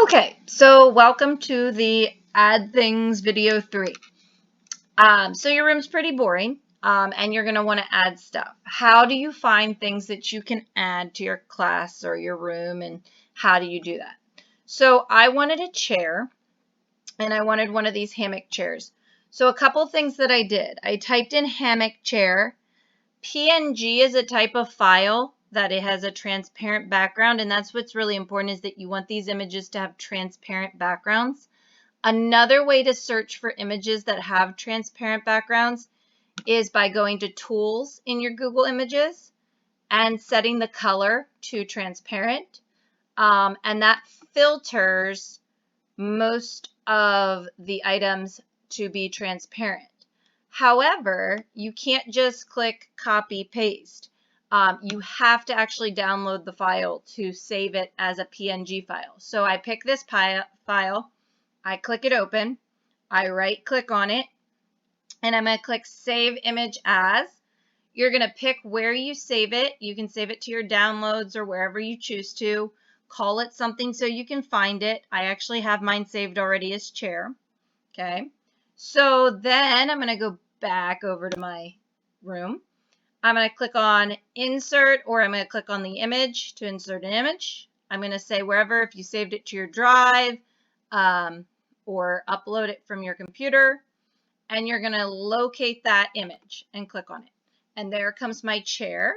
Okay, so welcome to the Add Things video 3. So your room's pretty boring, and you're going to want to add stuff. How do you find things that you can add to your class or your room, and how do you do that? So I wanted a chair, and I wanted one of these hammock chairs. So a couple things that I did. I typed in hammock chair. PNG is a type of file that it has a transparent background, and that's what's really important, is that you want these images to have transparent backgrounds. Another way to search for images that have transparent backgrounds is by going to Tools in your Google Images and setting the color to transparent, and that filters most of the items to be transparent. However, you can't just click copy paste. You have to actually download the file to save it as a PNG file. So I pick this file, I click it open, I right click on it, and I'm going to click Save Image As. You're going to pick where you save it. You can save it to your downloads or wherever you choose to. Call it something so you can find it. I actually have mine saved already as chair. Okay. So then I'm going to go back over to my room. I'm going to click on Insert, or I'm going to click on the image to insert an image. I'm going to say wherever, if you saved it to your drive or upload it from your computer, and you're going to locate that image and click on it. And there comes my chair,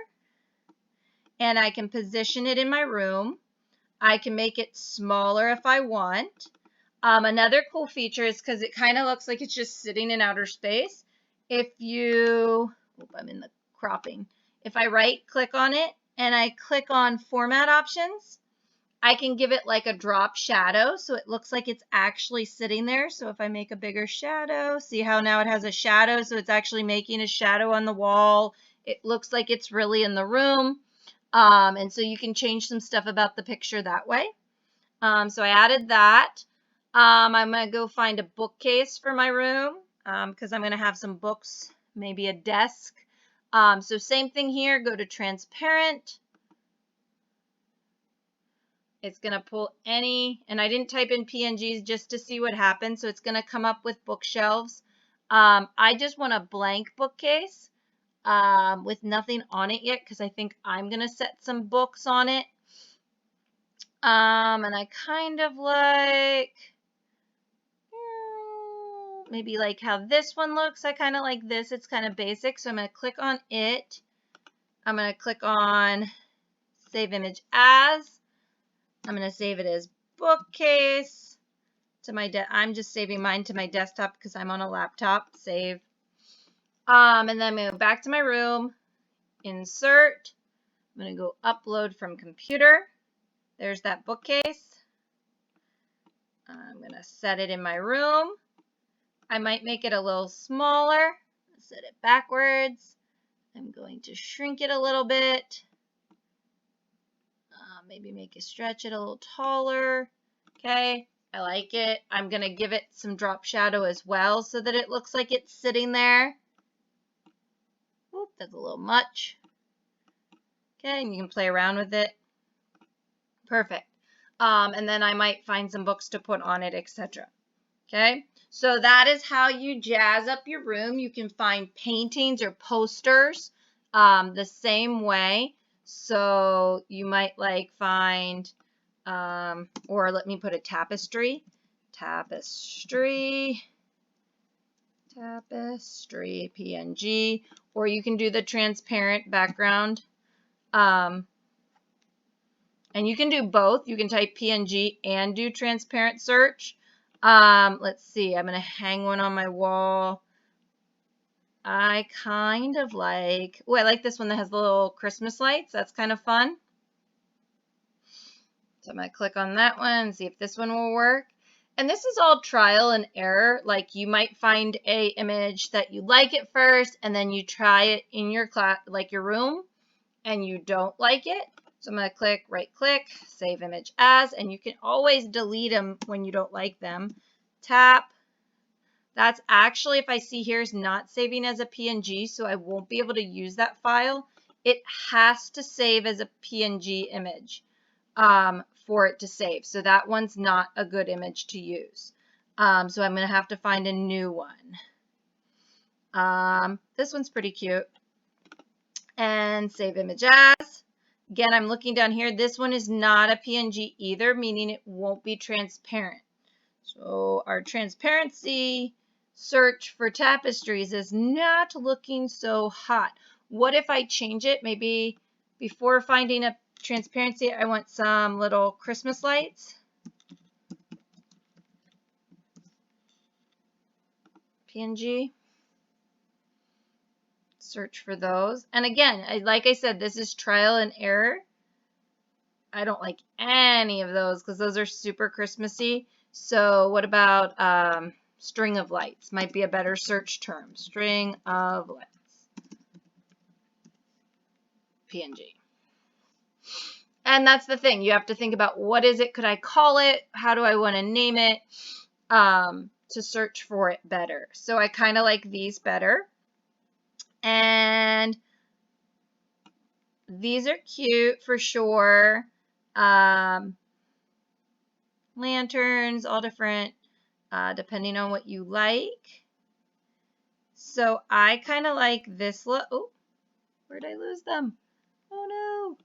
and I can position it in my room. I can make it smaller if I want. Another cool feature is because it kind of looks like it's just sitting in outer space. If you, I'm in the cropping. If I right click on it and I click on format options, I can give it like a drop shadow so it looks like it's actually sitting there. So if I make a bigger shadow, see how now it has a shadow, so it's actually making a shadow on the wall. It looks like it's really in the room. And so you can change some stuff about the picture that way. So I added that. I'm going to go find a bookcase for my room because I'm going to have some books, maybe a desk. So same thing here, go to transparent. It's going to pull any, and I didn't type in PNGs just to see what happens. So it's going to come up with bookshelves. I just want a blank bookcase with nothing on it yet because I think I'm going to set some books on it. And I kind of like, maybe like how this one looks. I kind of like this. It's kind of basic. So I'm going to click on it. I'm going to click on Save Image As. I'm going to save it as bookcase to my I'm just saving mine to my desktop because I'm on a laptop. Save. And then I'm going to go back to my room. Insert. I'm going to go upload from computer. There's that bookcase. I'm going to set it in my room. I might make it a little smaller. Set it backwards. I'm going to shrink it a little bit. Maybe stretch it a little taller. Okay, I like it. I'm going to give it some drop shadow as well so that it looks like it's sitting there. Oop, that's a little much. Okay, and you can play around with it. Perfect. And then I might find some books to put on it, etc. Okay, so that is how you jazz up your room. You can find paintings or posters the same way. So you might like find, or let me put a tapestry PNG, or you can do the transparent background. And you can do both. You can type PNG and do transparent search. Let's see, I'm going to hang one on my wall. I kind of like, I like this one that has the little Christmas lights. That's kind of fun. So I'm going to click on that one and see if this one will work. And this is all trial and error. Like you might find a image that you like at first, and then you try it in your class, like your room, and you don't like it. So I'm going to click, right click, Save Image As, and you can always delete them when you don't like them. Tap. That's actually, if I see here, is not saving as a PNG, so I won't be able to use that file. It has to save as a PNG image for it to save. So that one's not a good image to use. So I'm going to have to find a new one. This one's pretty cute. And save image as. Again, I'm looking down here. This one is not a PNG either, meaning it won't be transparent. So our transparency search for tapestries is not looking so hot. What if I change it? Maybe before finding a transparency, I want some little Christmas lights. PNG. Search for those. And again, like I said, this is trial and error. I don't like any of those because those are super Christmassy. So what about string of lights? Might be a better search term. String of lights. PNG. And that's the thing. You have to think about what is it? Could I call it? How do I want to name it to search for it better? So I kind of like these better. And these are cute for sure. Lanterns, all different, depending on what you like. So I kind of like this look. Oh, where'd I lose them? Oh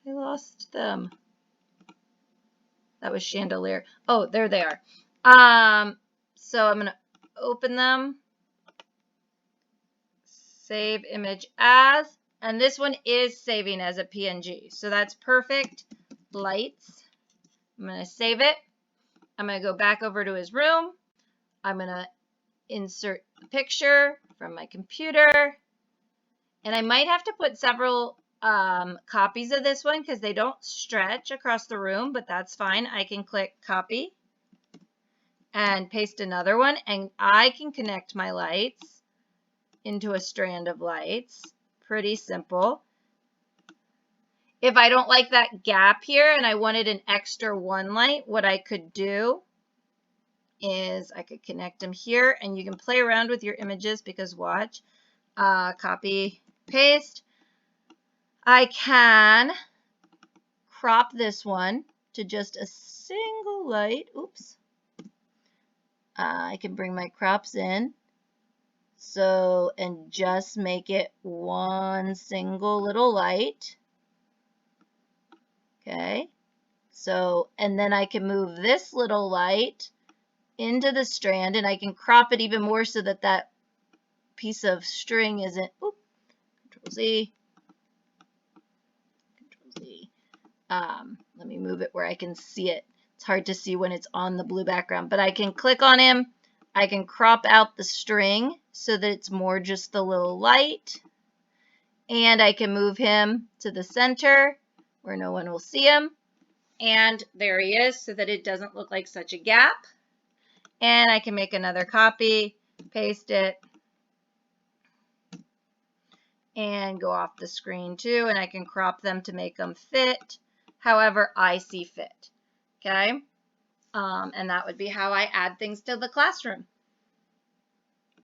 no, I lost them. That was chandelier. Oh, there they are. So I'm gonna open them. Save image as, and this one is saving as a PNG, so that's perfect. Lights. I'm going to save it. I'm going to go back over to his room. I'm going to insert the picture from my computer, and I might have to put several copies of this one because they don't stretch across the room, but that's fine. I can click copy and paste another one, and I can connect my lights into a strand of lights. Pretty simple. If I don't like that gap here and I wanted an extra one light, what I could do is I could connect them here, and you can play around with your images because watch, copy, paste. I can crop this one to just a single light. Oops. I can bring my crops in. So, and just make it one single little light. Okay. So, and then I can move this little light into the strand, and I can crop it even more so that that piece of string isn't, oop, Control Z, Control Z. Let me move it where I can see it. It's hard to see when it's on the blue background, but I can click on him. I can crop out the string so that it's more just the little light, and I can move him to the center where no one will see him, and there he is so that it doesn't look like such a gap. And I can make another copy, paste it, and go off the screen too, and I can crop them to make them fit however I see fit. Okay, and that would be how I add things to the classroom.